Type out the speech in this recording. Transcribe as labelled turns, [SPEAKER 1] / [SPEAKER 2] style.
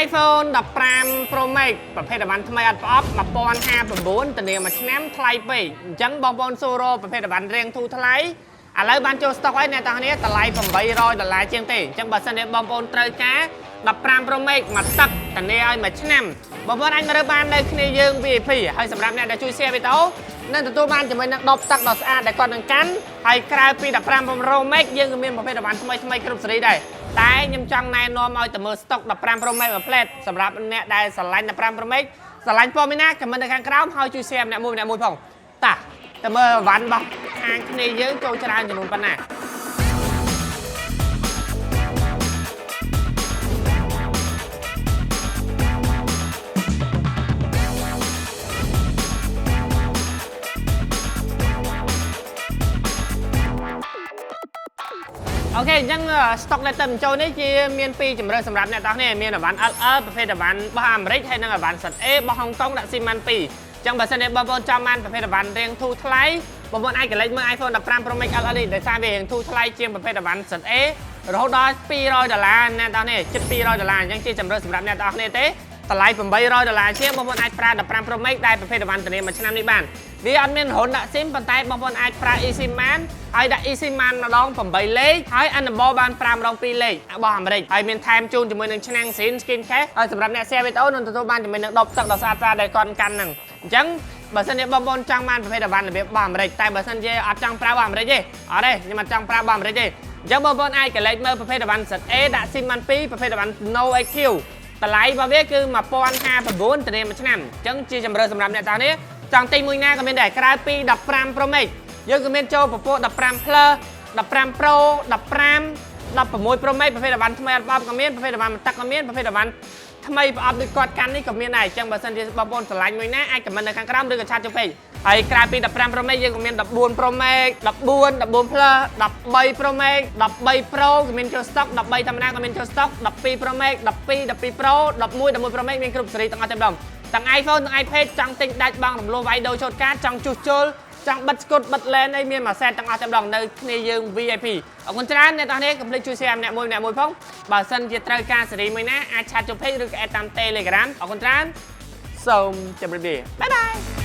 [SPEAKER 1] iPhone 15 Pro Max ប្រភេទបានថ្មីអត់ប្រអប់1059ធានាមួយឆ្នាំថ្លៃពេកអញ្ចឹងបងប្អូនសួររកប្រភេទបានរៀងធូរថ្លៃឥឡូវបានចូលស្តុកហើយអ្នកទាំងគ្នាតម្លៃ$800ជាងទេអញ្ចឹងបើសិនជាបងប្អូនត្រូវការ15 Pro Max មកទឹកធានាឲ្យមួយឆ្នាំបងប្អូនអាចមើលបាននៅគ្នាយើង VIP ហើយសម្រាប់អ្នកដែលជួយ share វីដេអូនឹងទទួលបានជាមួយនឹងដបទឹកដ៏ស្អាតដែលគាត់នឹងកាន់ហើយក្រៅពី15 Pro Max យើងក៏មានប្រភេទបានថ្មីគ្រប់សេរីដែរតែខ្ញុំចង់ណែនាំឲ្យទៅមើលស្តុក15 Pro Max មួយផ្លែតសម្រាប់អ្នកដែលស្រឡាញ់15 Pro Max ស្រឡាញ់ព័ត៌មានណាខមមិននៅខាងក្រោមហើយជួយ share ម្នាក់មួយផងតាទៅមើលវ៉ាន់របស់ខាងគ្នាយើងចូលច្រើនចំនួនប៉ុណ្ណាអូខេអញ្ចឹងស្តុកដែលទៅបញ្ចូលនេះជាមាន2ជម្រើសសម្រាប់អ្នកទាំងនេះមានអវ៉ាន់ LL ប្រភេទអវ៉ាន់របស់អាមេរិកហើយនិងអវ៉ាន់ ZA របស់ហុងកុងដាក់ស៊ីម៉ាន់2អញ្ចឹងបើសិនជាបងប្អូនចង់បានប្រភេទអវ៉ាន់រៀងធូរថ្លៃបងប្អូនអាចកលេចមើល iPhone 15 Pro Max LL នេះដោយសារវារៀងធូរថ្លៃជាងប្រភេទអវ៉ាន់ ZA រហូតដល់$200អ្នកទាំងនេះជិត$200អញ្ចឹងជាជម្រើសសម្រាប់អ្នកទាំងនេះទេតម្លៃ$800ជាងបងប្អូនអាចប្រើ15 Pro Max ដែលប្រភេទអវ៉ាន់ធានាមួយឆ្នាំនេះបានវាអត់មានរហូតដាក់ SIM ប៉ុន្តែបងប្អូនអាចប្រើ eSIM-man ហើយដាក់ eSIM-man ម្ដង8លេខហើយ Unable បាន5ម្ដង2លេខរបស់អាមេរិកហើយមានថែមជូនជាមួយនឹងឆ្នាំង Skin Case ហើយសម្រាប់អ្នក share វីដេអូនឹងទទួលបានជាមួយនឹងដបទឹកដ៏ស្អាតដែលគាត់កាន់ហ្នឹងអញ្ចឹងបើសិនជាបងប្អូនចង់បានប្រភេទអវ៉ាន់របៀបរបស់អាមេរិកតែបើសិនជាអត់ចង់ប្រើរបស់អាមេរិកទេអត់ទេខ្ញុំអត់ចង់ប្រើរបស់អាមេរិកទេអញ្ចឹងបងប្អូនអាចកលេចមើលប្រភេទអវ៉ាន់ ZA ដាក់ SIM-man 2ប្រភេទអវ៉ាន់ No IQតម្លៃរបស់វាគឺ1059ធានាមួយឆ្នាំអញ្ចឹងជាជម្រើសសម្រាប់អ្នកទាំងនេះចង់ទិញមួយណាក៏មានដែរក្រៅពី15 Pro Max យើងក៏មានចូលពពក15 Plus 15 Pro 16 Pro Max ប្រភេទអវ៉ាន់ថ្មីអត់ប្រអប់ក៏មានប្រភេទអវ៉ាន់ទឹកក៏មានប្រភេទអវ៉ាន់ថ្មីប្រអប់ដូចគាត់កាន់នេះក៏មានដែរអញ្ចឹងបើសិនជាបងប្អូនស្រឡាញ់មួយណាអាចខមមិននៅខាងក្រោមឬក៏ឆាតចូលពេកហើយក្រៅពី15 Pro Max យើងក៏មាន14 Pro Max 14 Plus 13 Pro Max 13 Pro ក៏មានចូលស្តុក13ធម្មតាក៏មានចូលស្តុក12 Pro Max 12 Pro 11 Pro Max មានគ្រប់ស៊េរីទាំងអស់តែម្ដងទាំង iPhone ទាំង iPad ចង់ទិញដាច់បងរំលោះវាយដូរឆូតកាតចង់ជួសជុលចង់បិទស្គុតបិទឡេនអីមានមួយសែតទាំងអស់តែម្ដងនៅគ្នាយើង VIP អរគុណច្រើនអ្នកទាំងនេះកុំភ្លេចជួយ share ម្នាក់មួយផងបើសិនជាត្រូវការស៊េរីមួយណាអាចឆាតចូល page ឬក៏ add តាម Telegram អរគុណច្រើនសូមជម្រាបលាបាយបាយ